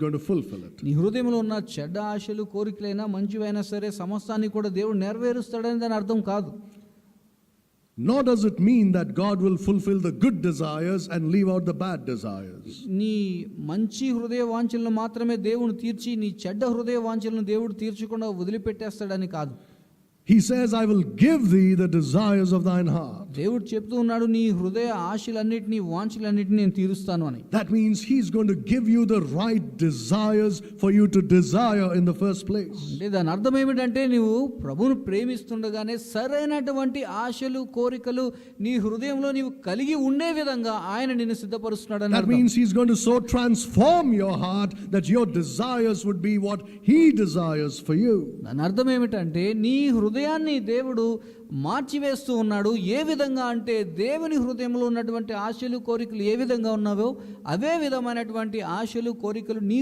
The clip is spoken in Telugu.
going to fulfill it. నీ హృదయంలో ఉన్న చెడ్డ ఆశలు కోరికలైనా మంచివైనా సరే సమస్తాన్ని కూడా దేవుడు నెరవేరుస్తాడని దాని అర్థం కాదు. Nor does it mean that God will fulfill the good desires and leave out the bad desires. నీ మంచి హృదయ వాంఛలను మాత్రమే దేవుడు తీర్చి నీ చెడ్డ హృదయ వాంఛలను దేవుడు తీర్చకుండా వదిలిపెట్టేస్తాడని కాదు. He says, I will give thee the desires of thine heart. దేవుడు చెప్తూ ఉన్నాడు, నీ హృదయ ఆశలన్నిటినీ వాంఛలన్నిటిని నేను తీరుస్తాను అని. That means he's going to give you the right desires for you to desire in the first place. అంటే దాని అర్థం ఏమిటంటే నువ్వు ప్రభువును ప్రేమిస్తుండగానే సరైనటువంటి ఆశలు కోరికలు నీ హృదయంలో నీవు కలిగి ఉండే విధంగా ఆయన నిన్ను సిద్ధపరుస్తున్నాడు అని. That means he's going to so transform your heart that your desires would be what he desires for you. దాని అర్థం ఏమిటంటే నీ హృదయాన్ని దేవుడు మార్చివేస్తూ ఉన్నాడు. ఏ విధంగా అంటే దేవుని హృదయంలో ఉన్నటువంటి ఆశలు కోరికలు ఏ విధంగా ఉన్నావో అవే విధమైనటువంటి ఆశలు కోరికలు నీ